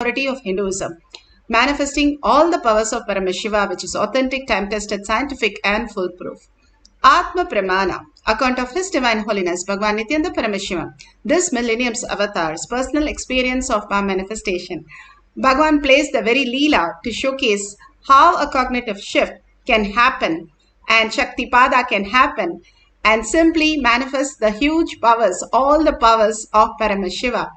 authority of Hinduism, manifesting all the powers of Paramashiva, which is authentic, time-tested, scientific, and foolproof. Atma Pramana, account of His Divine Holiness Bhagavan Nithyananda Paramashivam, this millennium's avatar's personal experience of power manifestation. Bhagavan plays the very Leela to showcase how a cognitive shift can happen and Shaktipada can happen and simply manifest the huge powers, all the powers of Paramashiva.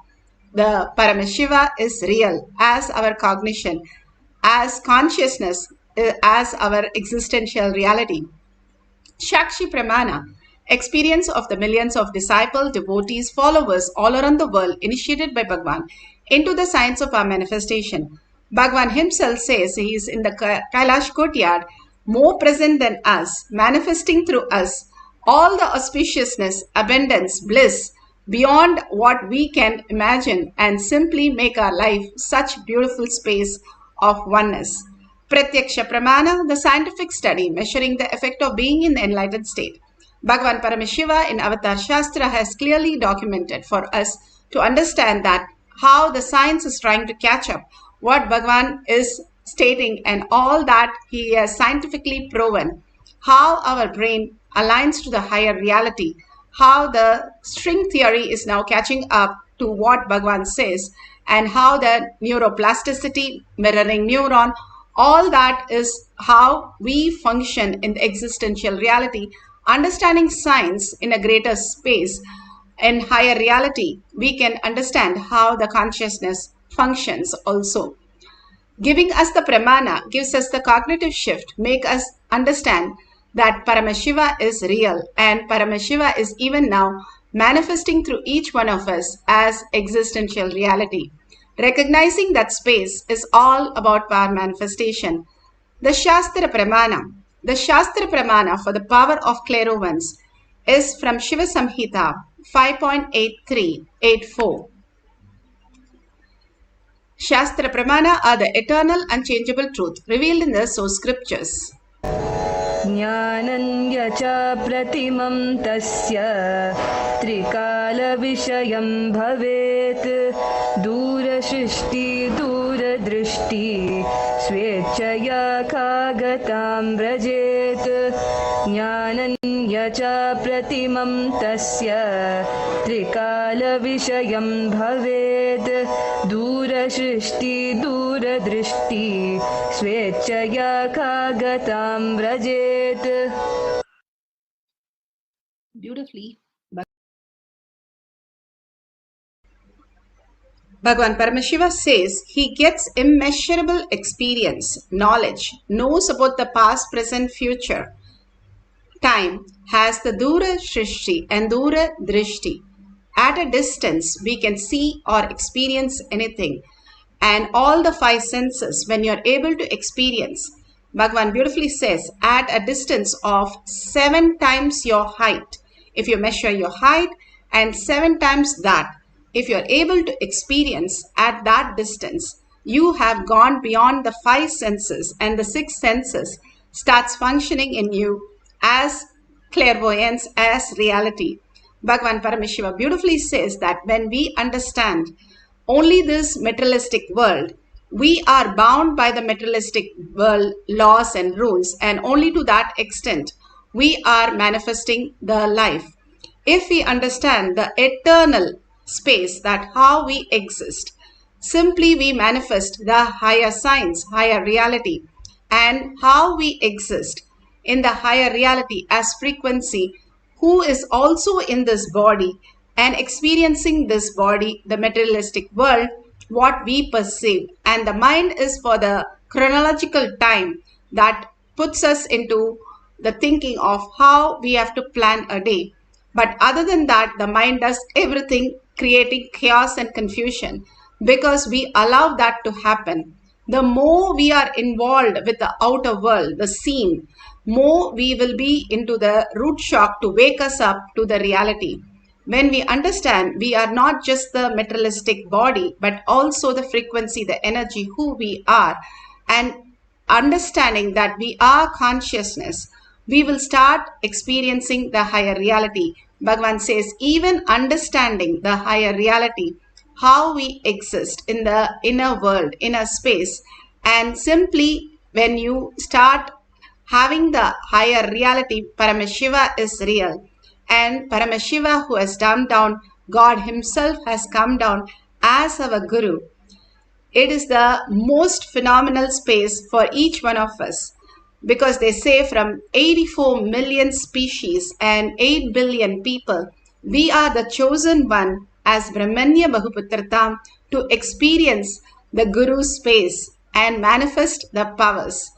The Paramashiva is real as our cognition, as consciousness, as our existential reality. Shakshi Pramana, experience of the millions of disciples, devotees, followers all around the world initiated by Bhagavan into the science of our manifestation. Bhagavan himself says he is in the Kailash courtyard, more present than us, manifesting through us all the auspiciousness, abundance, bliss, beyond what we can imagine, and simply make our life such beautiful space of oneness. Pratyaksha Pramana, the scientific study measuring the effect of being in the enlightened state. Bhagavan Paramashiva in Avatar Shastra has clearly documented for us to understand that how the science is trying to catch up what Bhagavan is stating and all that he has scientifically proven, how our brain aligns to the higher reality, how the string theory is now catching up to what Bhagavan says, and how the neuroplasticity, mirroring neuron, all that is how we function in the existential reality. Understanding science in a greater space, in higher reality, we can understand how the consciousness functions also. Giving us the pramana gives us the cognitive shift, make us understand that Paramashiva is real and Paramashiva is even now manifesting through each one of us as existential reality. Recognizing that space is all about power manifestation. The Shastra Pramana. The Shastra Pramana for the power of clairvoyance is from Shiva Samhita 5.8384. Shastra Pramana are the eternal unchangeable truth revealed in the source scriptures. Jnananya cha pratimam tasya trikala vishayam bhavet dura shrishti dura drishti swechaya kagatam vrajet Jnananya cha pratimam tasya trikala vishayam bhavet dura shrishti dura drishti swechaya kagatam vrajet. Beautifully, Bhagavan Paramashiva says he gets immeasurable experience, knowledge, knows about the past, present, future. Time has the Dura Shrishti and Dura Drishti. At a distance, we can see or experience anything. And all the five senses, when you are able to experience, Bhagavan beautifully says, at a distance of 7 times your height, if you measure your height, and 7 times that, if you are able to experience at that distance, you have gone beyond the 5 senses and the 6 senses starts functioning in you as clairvoyance, as reality. Bhagavan Paramashiva beautifully says that when we understand only this materialistic world, we are bound by the materialistic world laws and rules, and only to that extent we are manifesting the life. If we understand the eternal space, that how we exist, simply we manifest the higher science, higher reality, and how we exist in the higher reality as frequency, who is also in this body and experiencing this body, the materialistic world, what we perceive. And the mind is for the chronological time that puts us into the thinking of how we have to plan a day. But other than that, the mind does everything, creating chaos and confusion because we allow that to happen. The more we are involved with the outer world, the scene, more we will be into the root shock to wake us up to the reality. When we understand we are not just the materialistic body, but also the frequency, the energy, who we are, and understanding that we are consciousness, we will start experiencing the higher reality. Bhagavan says, even understanding the higher reality, how we exist in the inner world, inner space. And simply when you start having the higher reality, Paramashiva is real. And Paramashiva, who has come down, God himself has come down as our Guru. It is the most phenomenal space for each one of us, because they say from 84 million species and 8 billion people, we are the chosen one as Brahmanya Bahuputratam to experience the Guru space and manifest the powers.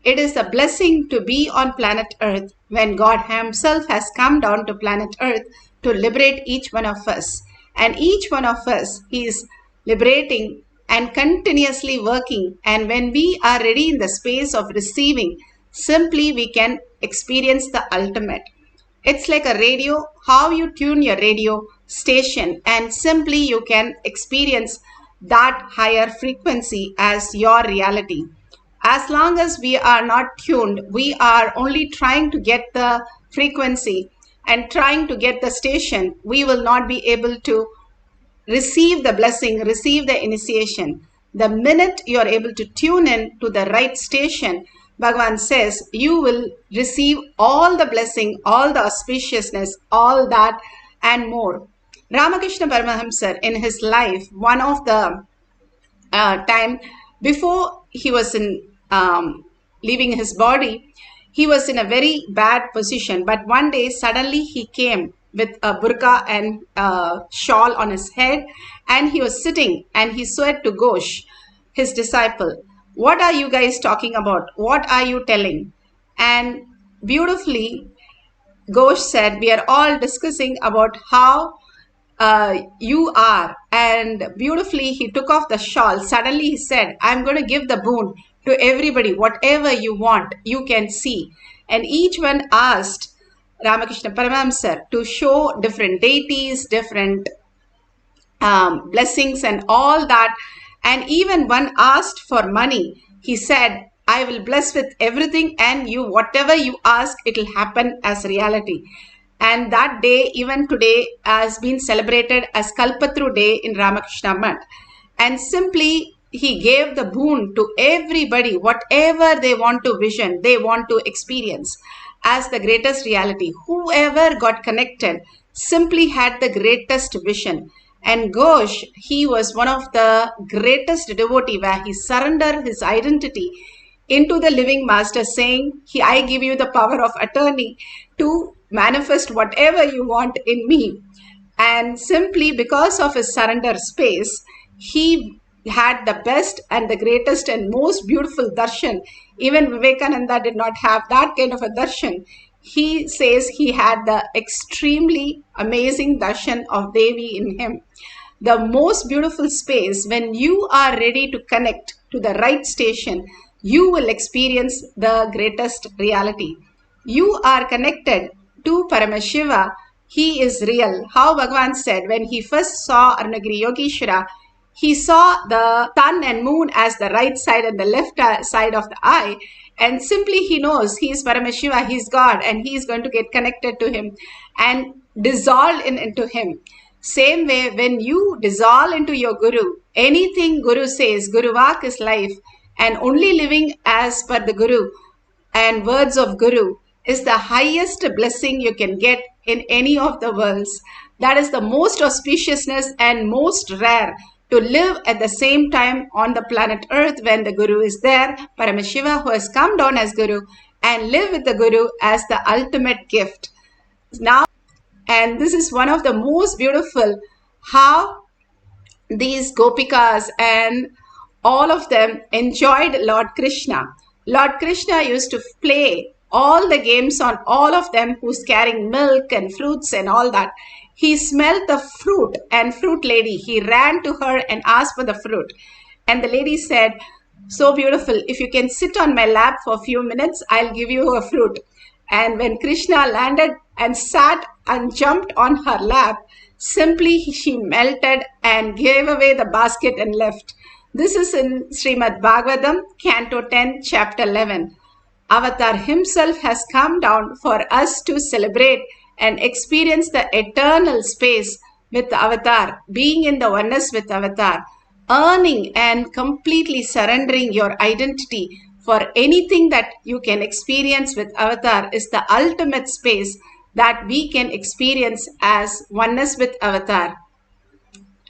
It is a blessing to be on planet Earth when God himself has come down to planet Earth to liberate each one of us. And each one of us, he is liberating and continuously working. And when we are ready in the space of receiving, simply we can experience the ultimate. It's like a radio, how you tune your radio station, and simply you can experience that higher frequency as your reality. As long as we are not tuned, we are only trying to get the frequency and trying to get the station, we will not be able to receive the blessing, receive the initiation. The minute you are able to tune in to the right station, Bhagavan says, you will receive all the blessing, all the auspiciousness, all that and more. Ramakrishna Paramahamsa in his life, one of the time before he was in leaving his body, he was in a very bad position. But one day suddenly he came with a burqa and a shawl on his head, and he was sitting and he said to Ghosh, his disciple, what are you guys talking about? What are you telling? And beautifully Ghosh said, we are all discussing about how you are. And beautifully he took off the shawl. Suddenly he said, I'm going to give the boon to everybody. Whatever you want, you can see. And each one asked Ramakrishna Paramahamsa to show different deities, different blessings and all that. And even one asked for money. He said, I will bless with everything, and you, whatever you ask, it will happen as reality. And that day, even today, has been celebrated as Kalpatru Day in Ramakrishna Math. And simply, he gave the boon to everybody, whatever they want to vision, they want to experience as the greatest reality. Whoever got connected simply had the greatest vision. And Ghosh, he was one of the greatest devotee where he surrendered his identity into the living master, saying, I give you the power of attorney to manifest whatever you want in me. And simply because of his surrender space, he had the best and the greatest and most beautiful darshan. Even Vivekananda did not have that kind of a darshan. He says he had the extremely amazing darshan of Devi in him. The most beautiful space, when you are ready to connect to the right station, you will experience the greatest reality. You are connected to Paramashiva. He is real. How Bhagavan said, when he first saw Arunagiri Yogeshwara, he saw the sun and moon as the right side and the left side of the eye. And simply he knows he is Paramashiva, he is God, and he is going to get connected to him and dissolve into him. Same way, when you dissolve into your Guru, anything Guru says, Guru Vak is life, and only living as per the Guru and words of Guru is the highest blessing you can get in any of the worlds. That is the most auspiciousness and most rare, to live at the same time on the planet Earth when the Guru is there, Paramashiva, who has come down as Guru, and live with the Guru as the ultimate gift. Now, and this is one of the most beautiful, how these Gopikas and all of them enjoyed Lord Krishna. Lord Krishna used to play all the games on all of them who's carrying milk and fruits and all that. He smelled the fruit and fruit lady. He ran to her and asked for the fruit. And the lady said, so beautiful, if you can sit on my lap for a few minutes, I'll give you a fruit. And when Krishna landed and sat and jumped on her lap, simply she melted and gave away the basket and left. This is in Srimad Bhagavatam, Canto 10, Chapter 11. Avatar himself has come down for us to celebrate and experience the eternal space with Avatar, being in the oneness with Avatar, earning and completely surrendering your identity for anything that you can experience with Avatar is the ultimate space that we can experience as oneness with Avatar.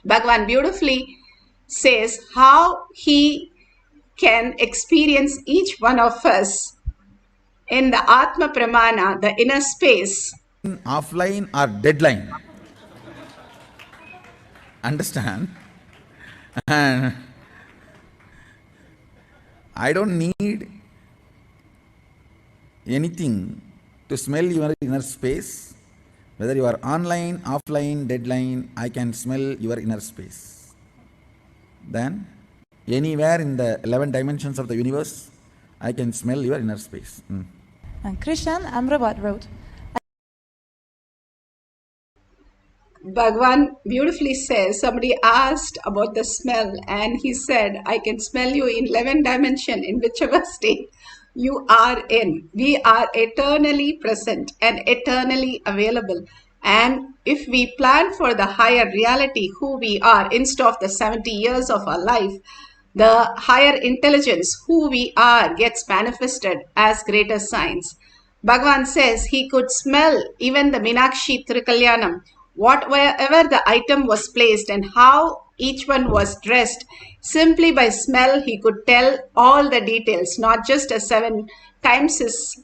Bhagavan beautifully says how he can experience each one of us in the Atma Pramana, the inner space. Offline or deadline. Understand? And I don't need anything to smell your inner space. Whether you are online, offline, deadline, I can smell your inner space. Then, anywhere in the 11 dimensions of the universe, I can smell your inner space. And Krishan Amrabat wrote, Bhagwan beautifully says, somebody asked about the smell and he said, I can smell you in 11 dimension in whichever state you are in. We are eternally present and eternally available. And if we plan for the higher reality, who we are, instead of the 70 years of our life, the higher intelligence, who we are, gets manifested as greater signs. Bhagavan says he could smell even the Minakshi Trikalyanam, wherever the item was placed and how each one was dressed. Simply by smell, he could tell all the details, not just a 7 times his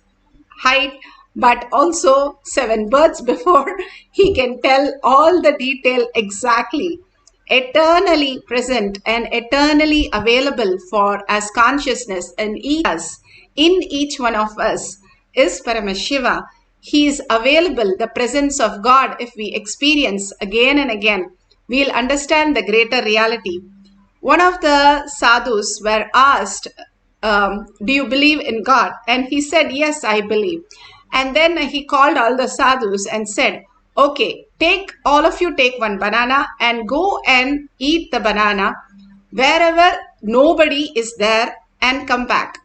height, but also 7 births before. He can tell all the detail exactly. Eternally present and eternally available for as consciousness in each one of us is Paramashiva. He is available, the presence of God. If we experience again and again, we'll understand the greater reality. One of the sadhus were asked, do you believe in God? And he said, yes, I believe. And then he called all the sadhus and said, okay, all of you take one banana and go and eat the banana wherever nobody is there and come back.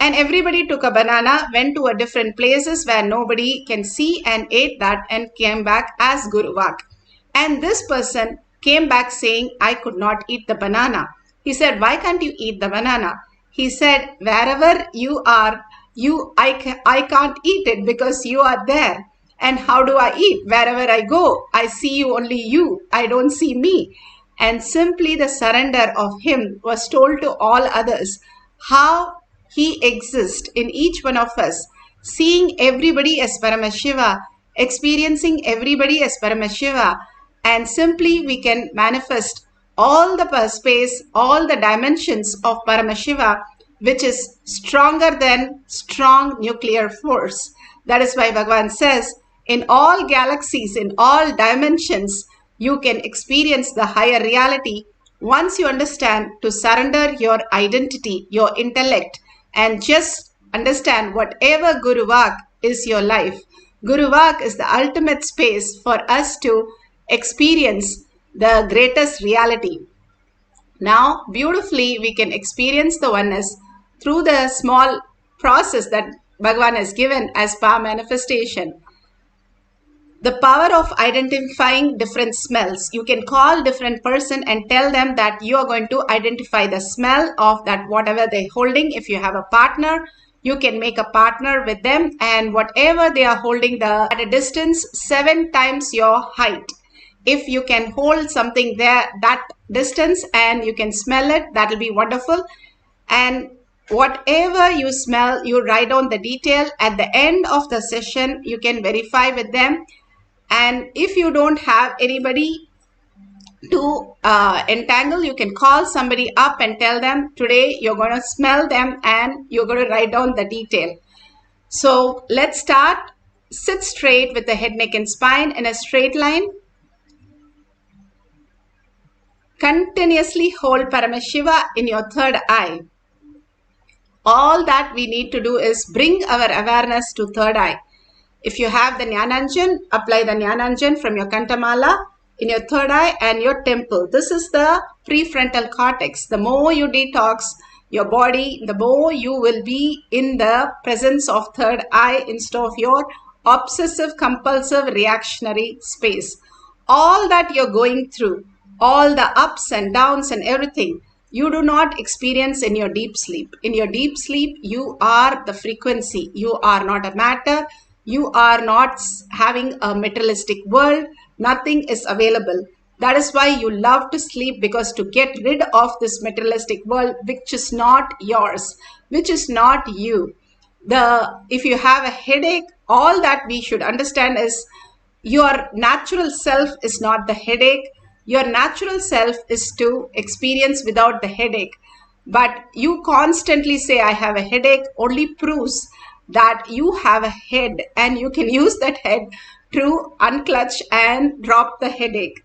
And everybody took a banana, went to a different places where nobody can see and ate that and came back as Guru Vak. And this person came back saying, I could not eat the banana. He said, why can't you eat the banana? He said, wherever you are, I can't eat it because you are there. And how do I eat? Wherever I go, I see you, only you. I don't see me. And simply the surrender of him was told to all others how he exists in each one of us, seeing everybody as Paramashiva, experiencing everybody as Paramashiva, and simply we can manifest all the space, all the dimensions of Paramashiva, which is stronger than strong nuclear force. That is why Bhagavan says, in all galaxies, in all dimensions, you can experience the higher reality once you understand to surrender your identity, your intellect, and just understand whatever Guru Vak is your life. Guru Vak is the ultimate space for us to experience the greatest reality. Now, beautifully, we can experience the oneness through the small process that Bhagavan has given as power manifestation. The power of identifying different smells. You can call different person and tell them that you are going to identify the smell of that whatever they're holding. If you have a partner, you can make a partner with them, and whatever they are holding at a distance 7 times your height. If you can hold something there that distance and you can smell it, that will be wonderful. And whatever you smell, you write down the detail. At the end of the session, you can verify with them. And if you don't have anybody to entangle, you can call somebody up and tell them, today you're going to smell them and you're going to write down the detail. So let's start. Sit straight with the head, neck and spine in a straight line. Continuously hold Paramashiva in your third eye. All that we need to do is bring our awareness to third eye. If you have the Jnananjan, apply the Jnananjan from your Kantamala in your third eye and your temple. This is the prefrontal cortex. The more you detox your body, the more you will be in the presence of third eye instead of your obsessive compulsive reactionary space. All that you're going through, all the ups and downs and everything, you do not experience in your deep sleep. In your deep sleep, you are the frequency. You are not a matter. You are not having a materialistic world. Nothing is available. That is why you love to sleep, because to get rid of this materialistic world, which is not yours, which is not you. If you have a headache, all that we should understand is your natural self is not the headache. Your natural self is to experience without the headache. But you constantly say, I have a headache, only proves that you have a head, and you can use that head to unclutch and drop the headache.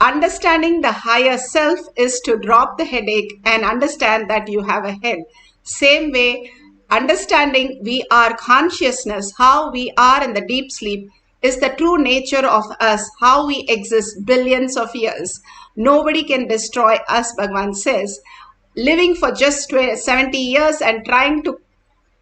Understanding the higher self is to drop the headache and understand that you have a head. Same way, understanding we are consciousness, how we are in the deep sleep, is the true nature of us, how we exist billions of years. Nobody can destroy us, Bhagavan says. Living for just 70 years and trying to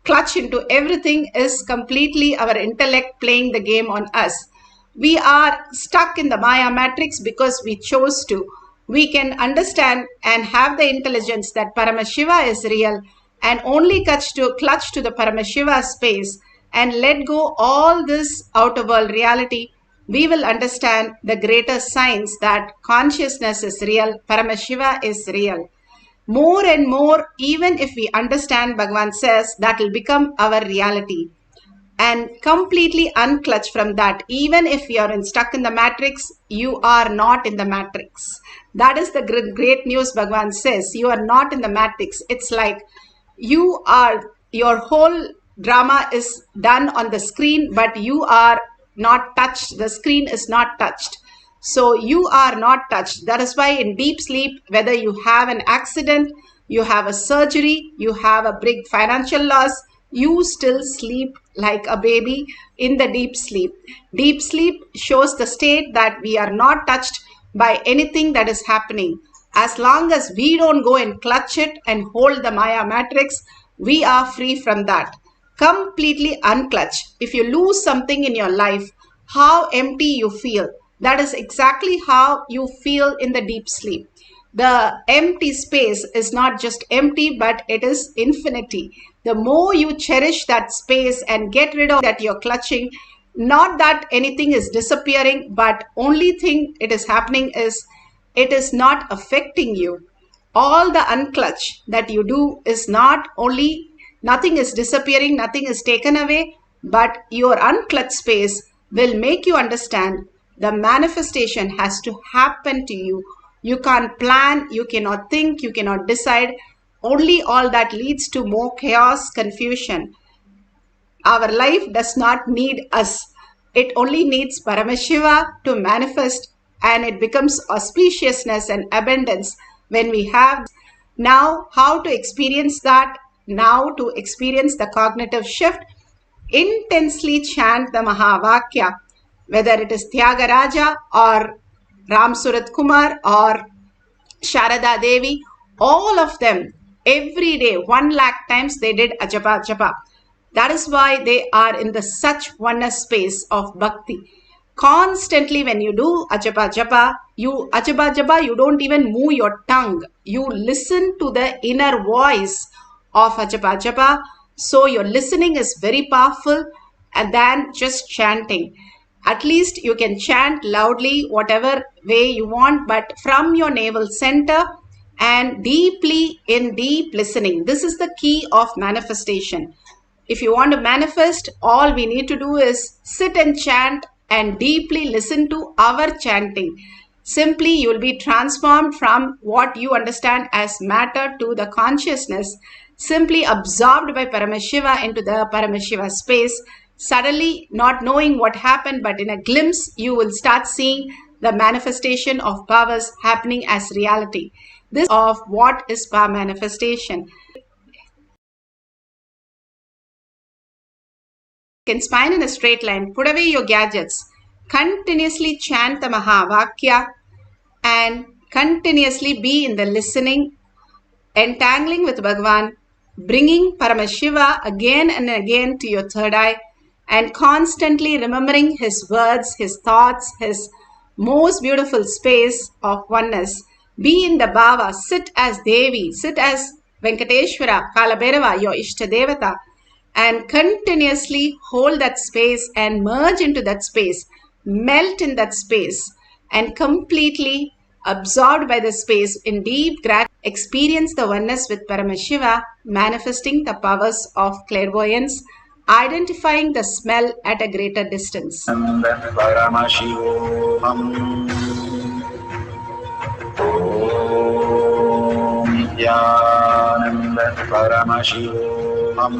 clutch into everything is completely our intellect playing the game on us. We are stuck in the Maya matrix because we chose to. We can understand and have the intelligence that Paramashiva is real, and only clutch to the Paramashiva space and let go all this outer world reality. We will understand the greater science that consciousness is real, Paramashiva is real. More and more, even if we understand, Bhagavan says, that will become our reality. And completely unclutch from that. Even if you are stuck in the matrix, you are not in the matrix. That is the great news. Bhagavan says you are not in the matrix. It's like your whole drama is done on the screen, but you are not touched. The screen is not touched. So you are not touched. That is why in deep sleep, whether you have an accident, you have a surgery, you have a big financial loss, you still sleep like a baby in the deep sleep. Deep sleep shows the state that we are not touched by anything that is happening. As long as we don't go and clutch it and hold the Maya matrix, we are free from that. Completely unclutch. If you lose something in your life, how empty you feel. That is exactly how you feel in the deep sleep. The empty space is not just empty, but it is infinity. The more you cherish that space and get rid of that you're clutching, not that anything is disappearing, but only thing it is happening is it is not affecting you. All the unclutch that you do is not only, nothing is disappearing, nothing is taken away, but your unclutched space will make you understand the manifestation has to happen to you. You can't plan, you cannot think, you cannot decide. Only all that leads to more chaos, confusion. Our life does not need us. It only needs Paramashiva to manifest, and it becomes auspiciousness and abundance when we have. Now, how to experience that? Now, to experience the cognitive shift, intensely chant the Mahavakya, whether it is Tyagaraja or Ram Surat Kumar or Sharada Devi, all of them, every day, 1 lakh times they did Ajapa Japa. That is why they are in the such oneness space of bhakti. Constantly when you do Ajapa Japa, you don't even move your tongue. You listen to the inner voice of Ajapa Japa. So your listening is very powerful than just chanting. At least you can chant loudly, whatever way you want, but from your navel center and deeply in deep listening. This is the key of manifestation. If you want to manifest, all we need to do is sit and chant and deeply listen to our chanting. Simply, you will be transformed from what you understand as matter to the consciousness, simply absorbed by Paramashiva into the Paramashiva space. Suddenly, not knowing what happened, but in a glimpse, you will start seeing the manifestation of powers happening as reality. This of what is power manifestation. You can spine in a straight line, put away your gadgets, continuously chant the Mahavakya, and continuously be in the listening, entangling with Bhagavan, bringing Paramashiva again and again to your third eye, and constantly remembering his words, his thoughts, his most beautiful space of oneness. Be in the bhava, sit as Devi, sit as Venkateshwara, Kalabhairava, your Ishta Devata, and continuously hold that space and merge into that space, melt in that space, and completely absorbed by the space in deep gratitude. Experience the oneness with Paramashiva, manifesting the powers of clairvoyance, identifying the smell at a greater distance. Paramashivoham. Om Nithyananda Paramashivam. Om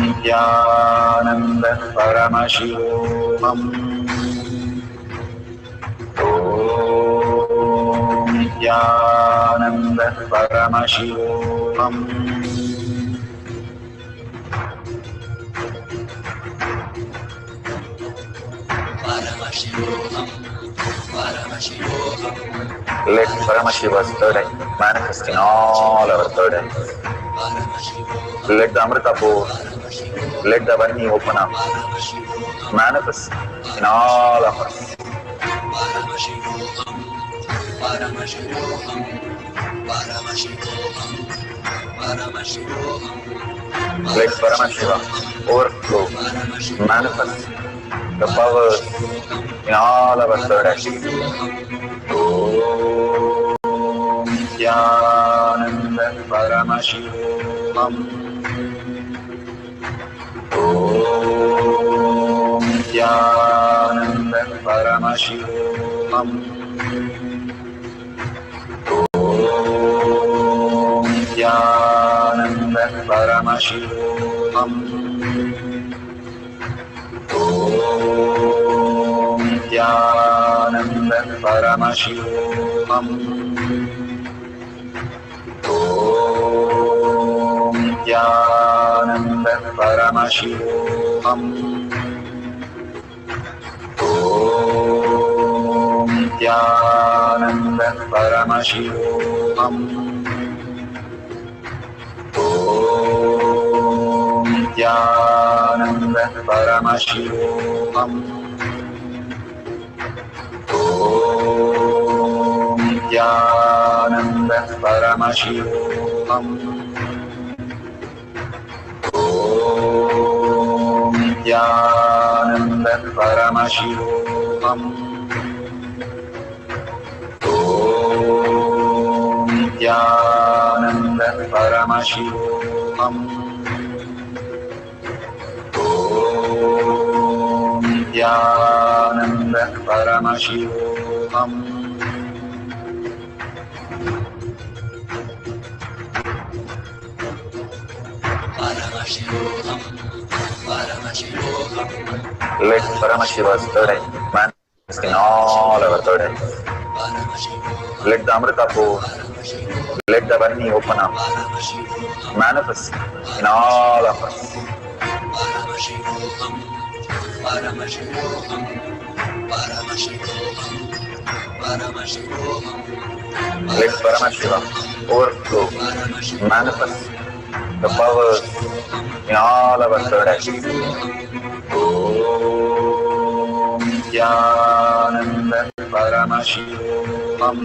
Nithyananda Paramashivam. Om Nithyananda Paramashivam. Let Paramashiva's third eye manifest in all our third eyes. Let the Amrita pour, let the Varni open up, manifest in all of us. Let Paramashiva overflow, manifest the powers in all our third eyes. Om Nithyananda Paramashivam. Om Nithyananda Paramashivam. Om Nithyananda Paramashivam. Om Nithyananda Paramashivam. Om Nithyananda Paramashivam. Om Nithyananda Paramashivam. Om Nithyananda Paramashivoham. Om Nithyananda Paramashivoham. Om Nithyananda Paramashivoham. Om Nithyananda Paramashivoham. Om Nithyananda Paramashivoham. Let Paramashiva's third eye manifest in all our third eyes. Let the Amrita pour, let the Varni open up, manifest in all of us. Let Paramashiva overflow, manifest the powers in all our third eyes. Om Nithyananda Paramashivam. Om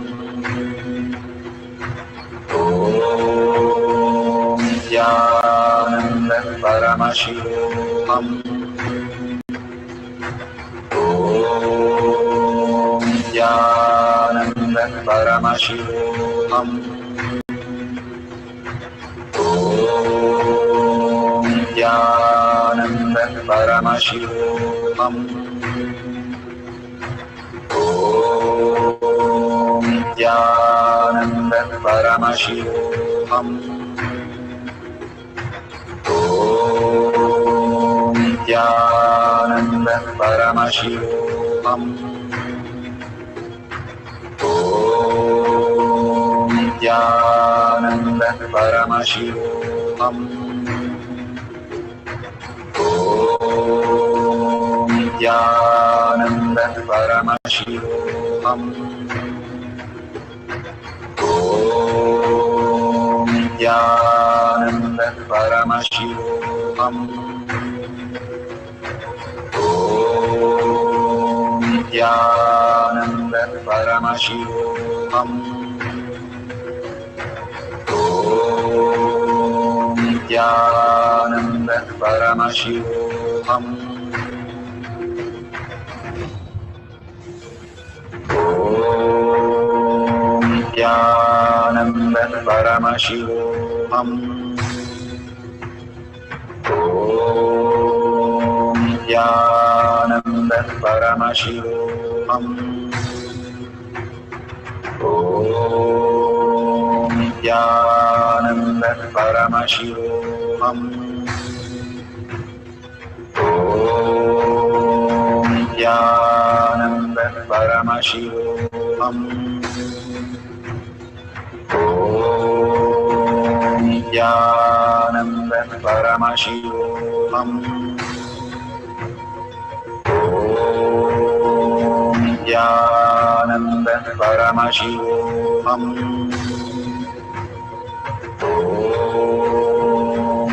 Nithyananda Paramashivam. Om Nithyananda Paramashivam. Om Nithyananda Paramashivam. Om Nithyananda Paramashivam. Om Nithyananda Paramashivam. Om Nithyananda Paramashivam. Om Nithyananda Paramashivam. Om Nithyananda Paramashivam. Nithyananda Paramashivoham. Om Nithyananda Paramashivoham. Om Nithyananda Paramashivoham. Om Nithyananda Paramashivoham. Om Nithyananda Paramashivoham. Om Nithyananda Paramashivoham. Om Nithyananda Paramashivoham. Om Nithyananda Paramashivoham. Om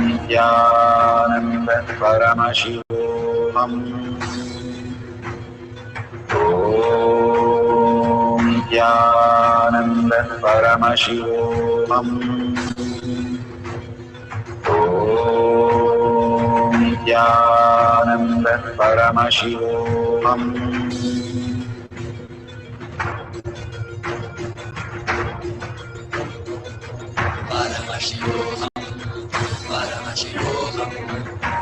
Nithyananda Paramashivoham. Om Nithyananda Paramashivoham. Om Nithyananda Paramashivoham.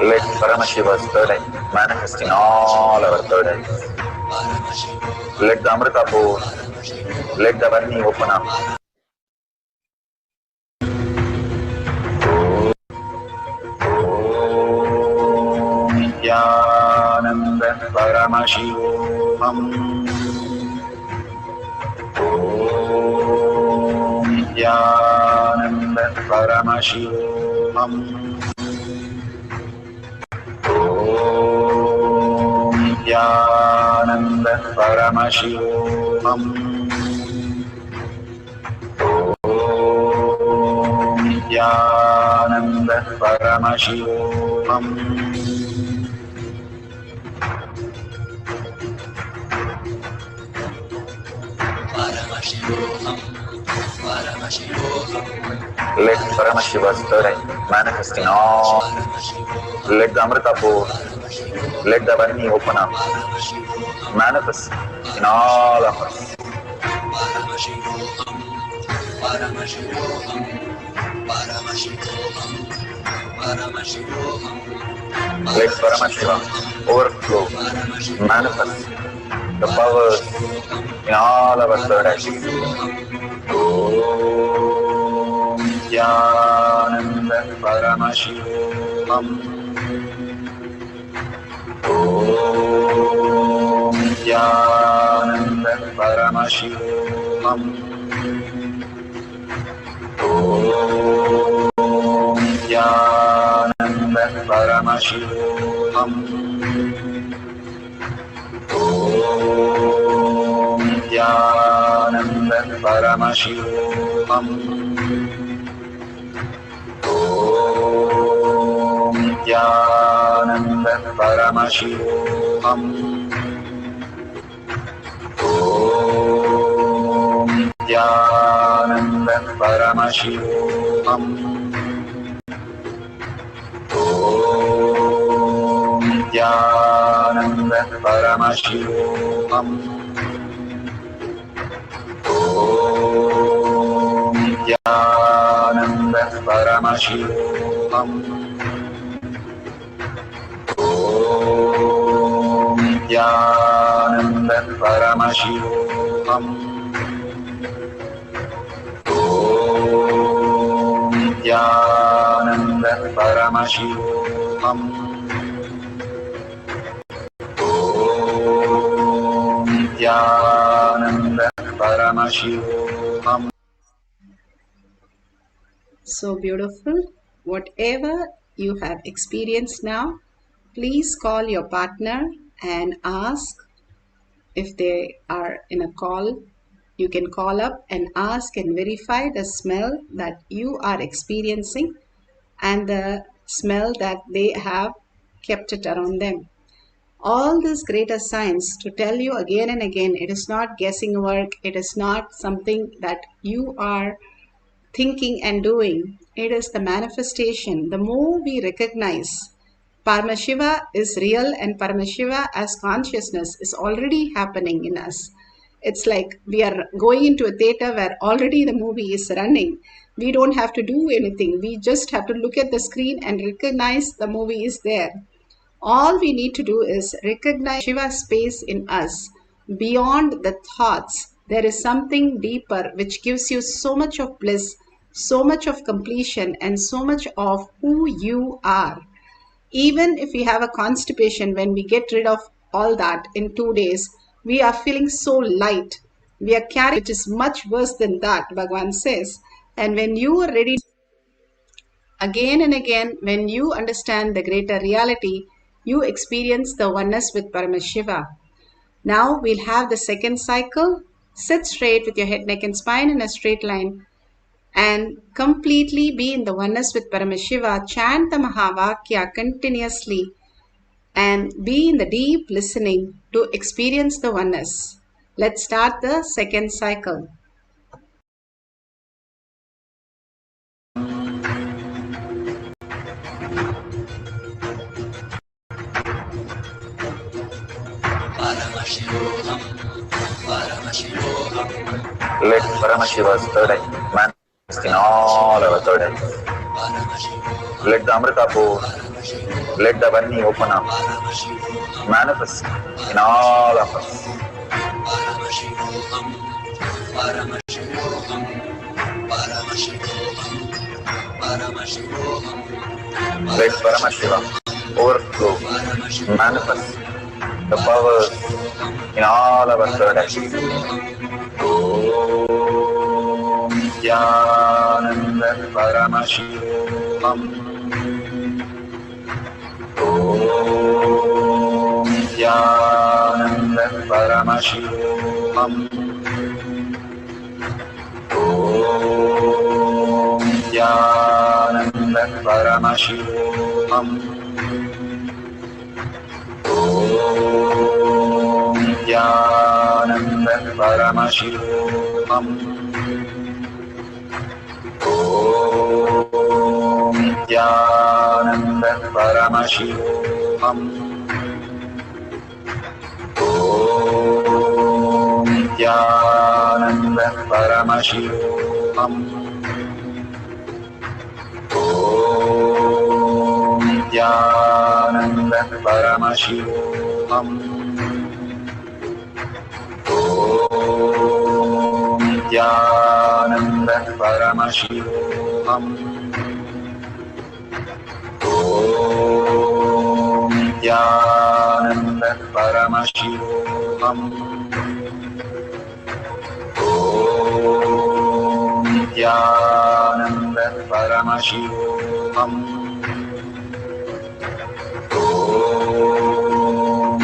Let Paramashiva's third eye manifest in all our third eyes. Let the Amrita pour, let the Varni open up. Om Nithyananda Paramashivoham. Om Nithyananda Paramashivoham. Om Nithyananda Paramashivoham. Om Nithyananda Paramashivoham. Let Paramashiva's third eye manifest in all. Let the Amrita pour, let the Varni open up. Manifest in all of us. Let Paramashiva overflow, manifest the powers in all our third eyes. Om Nithyananda Paramashivoham. Om Nithyananda Paramashivoham. Om Nithyananda Paramashivoham. Om Nithyananda Paramashivoham. Om Nithyananda Paramashivoham. Om Nithyananda Paramashivoham. Om Nithyananda Paramashivoham. Om Nithyananda Paramashivoham. Om Nithyananda Paramashivoham. Om Nithyananda Paramashivoham. Om Nithyananda Paramashivoham. So beautiful. Whatever you have experienced now, please call your partner and ask if they are in a call. You can call up and ask and verify the smell that you are experiencing and the smell that they have kept it around them. all this greater science to tell you again and again, it is not guessing work, it is not something that you are thinking and doing. It is the manifestation. The more we recognize Paramashiva is real and Paramashiva as consciousness is already happening in us. It's like we are going into a theater where already the movie is running. We don't have to do anything. We just have to look at the screen and recognize the movie is there. All we need to do is recognize Shiva's space in us. Beyond the thoughts, there is something deeper which gives you so much of bliss, so much of completion, and so much of who you are. Even if we have a constipation, when we get rid of all that in 2 days, we are feeling so light. We are carrying, which is much worse than that, Bhagavan says. And when you are ready, again and again, when you understand the greater reality, you experience the oneness with Paramashiva. Now we'll have the second cycle. Sit straight with your head, neck, and spine in a straight line and completely be in the oneness with Paramashiva. Chant the Mahavakya continuously and be in the deep listening to experience the oneness. Let's start the second cycle. Paramashivoham, Paramashivoham. Let Paramashiva's third eye manifest in all our third eyes. Let the Amrita pour, let the Varni open up, manifest in all of us. Paramashivoham, Paramashivoham, Paramashivoham, Paramashivoham. Let Paramashiva overflow, manifest the powers in all our third eyes. Om Nithyananda Paramashivam. Om Nithyananda Paramashivam. Om Nithyananda Paramashivam. Om Nithyananda Paramashivoham. Om Nithyananda Paramashivoham. Om Nithyananda Paramashivoham. Om Nithyananda Paramashivoham. Om Nithyananda Paramashivoham. Om Nithyananda Paramashivoham. Om Nithyananda Paramashivoham. Om Nithyananda Paramashivoham. Om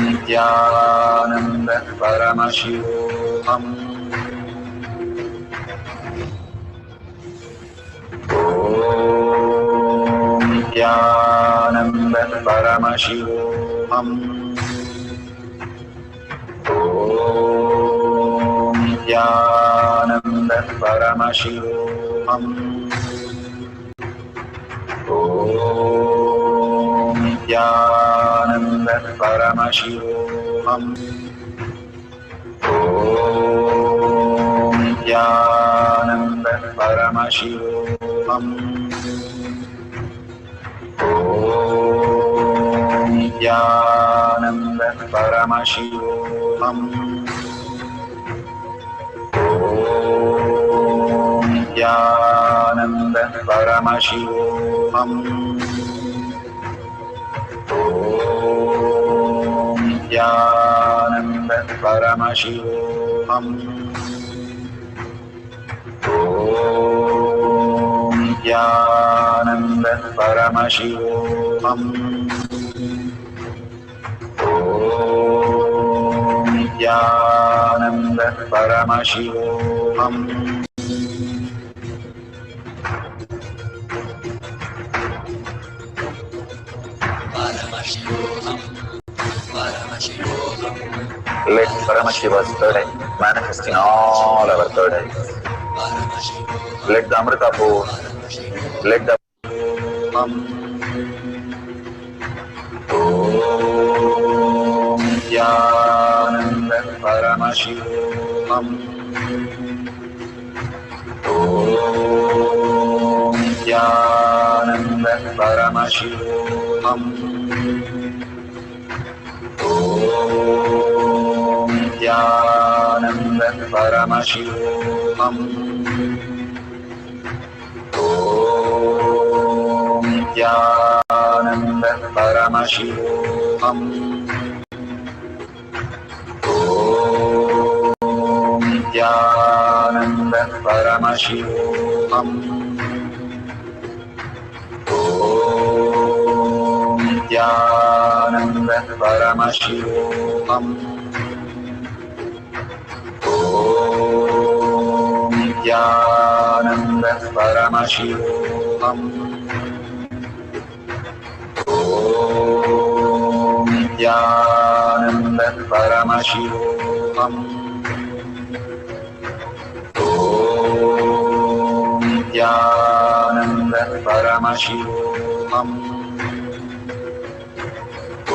Nithyananda Paramashivoham. Om Nithyananda Paramashivoham. Om Nithyananda Paramashivoham. Om Nithyananda Paramashivoham. Om Nithyananda Paramashivoham. Om Nithyananda Paramashivoham. Om Nithyananda Paramashivoham. Om Nithyananda Paramashivoham. Om Nithyananda Paramashivoham. Paramashivoham, Paramashivoham. Paramashivoham. Let Paramashiva's third eye manifest in all our third eyes. Paramashivoham. Let the Amrita pour. Paramashivoham. Let the Om Nithyananda Paramashivam. Om Nithyananda Paramashivam. Om Nithyananda Paramashivam. Om Nithyananda Paramashivoham. Om Nithyananda Paramashivoham. Om Nithyananda Paramashivoham. Om Nithyananda Paramashivoham. Om Nithyananda Paramashivoham. Om Nithyananda Paramashivoham. Om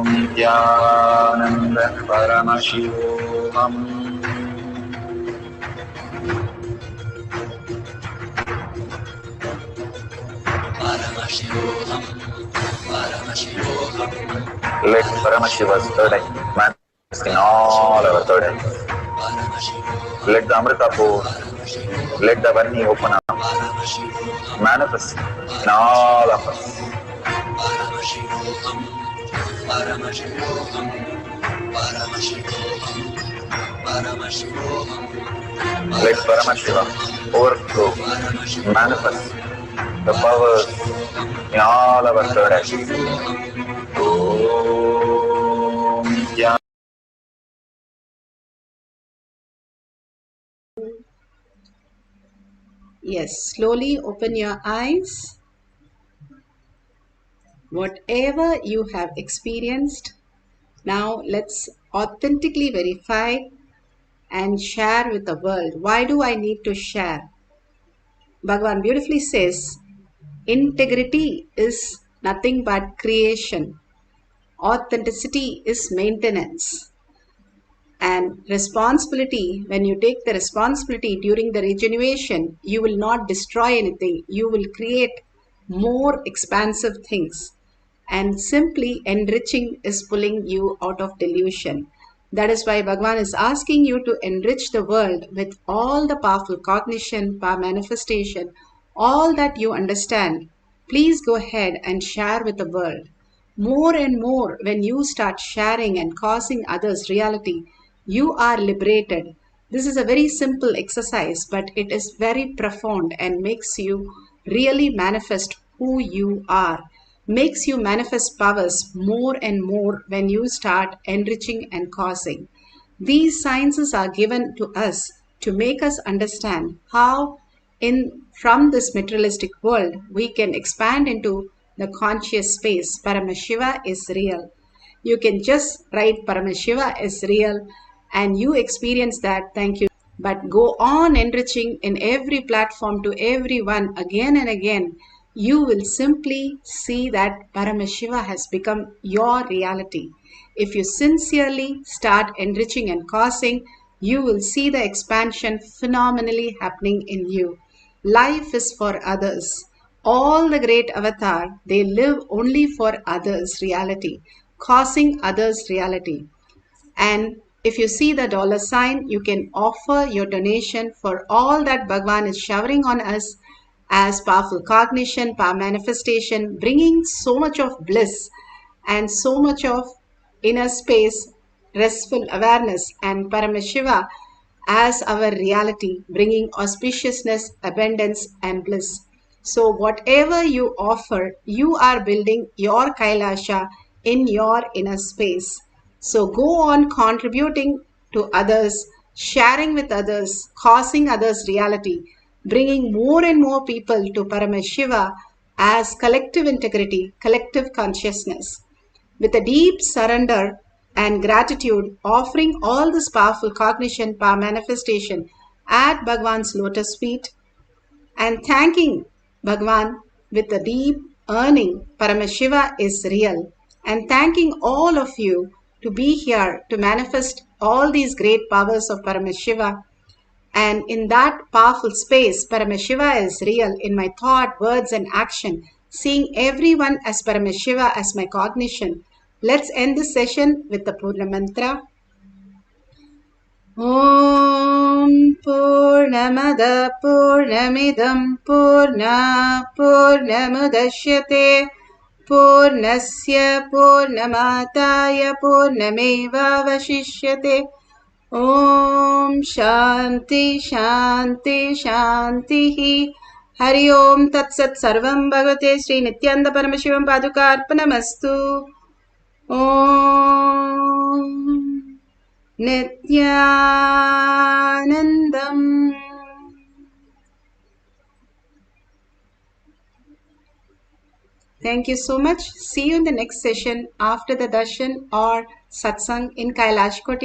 Nithyananda Paramashivoham. Paramashivoham. Paramashivoham. Let Paramashiva's third eye manifest in all our third eyes. Paramashivoham. Let the Amrita pour. Let the Varni open up. Paramashivoham. Manifest in all of us. Paramashivoham. Paramashivoham. Paramashivoham. Paramashivoham. Let Paramashiva overflow, manifest the powers in all our third eyes. Om Nithyananda. Yes, slowly open your eyes. Whatever you have experienced, now let's authentically verify and share with the world. Why do I need to share? Bhagavan beautifully says, integrity is nothing but creation. Authenticity is maintenance. And responsibility, when you take the responsibility during the regeneration, you will not destroy anything. You will create more expansive things. And simply enriching is pulling you out of delusion. That is why Bhagavan is asking you to enrich the world with all the powerful cognition, power manifestation, all that you understand. Please go ahead and share with the world. More and more, when you start sharing and causing others reality, you are liberated. This is a very simple exercise, but it is very profound and makes you really manifest who you are. Makes you manifest powers more and more when you start enriching and causing. These sciences are given to us to make us understand how from this materialistic world we can expand into the conscious space. Paramashiva is real. You can just write Paramashiva is real and you experience that. Thank you. But go on enriching in every platform to everyone again and again. You will simply see that Paramashiva has become your reality. If you sincerely start enriching and causing, you will see the expansion phenomenally happening in you. Life is for others. All the great avatar, they live only for others' reality, causing others' reality. And if you see the dollar sign, you can offer your donation for all that Bhagavan is showering on us as powerful cognition, power manifestation, bringing so much of bliss and so much of inner space, restful awareness, and Paramashiva as our reality, bringing auspiciousness, abundance, and bliss. So, whatever you offer, you are building your Kailasha in your inner space. So, go on contributing to others, sharing with others, causing others reality, bringing more and more people to Paramashiva as collective integrity, collective consciousness. With a deep surrender and gratitude, offering all this powerful cognition, power manifestation at Bhagwan's lotus feet, and thanking Bhagwan with a deep earning, Paramashiva is real, and thanking all of you to be here to manifest all these great powers of Paramashiva. And in that powerful space, Paramashiva is real in my thought, words, and action, seeing everyone as Paramashiva as my cognition. Let's end this session with the Purna Mantra. Om Purnamada Purnamidam Purna Purnamudashyate Purnasya Purnamataya Purnameva Vashishyate. Om Shanti Shanti Shanti. Hari Om Tat Sat Sarvam Bhagavate Sri Nithyananda Paramashivam Padukarpanamastu. Om Nithyanandam. Thank you so much. See you in the next session after the darshan or satsang in Kailash Koti.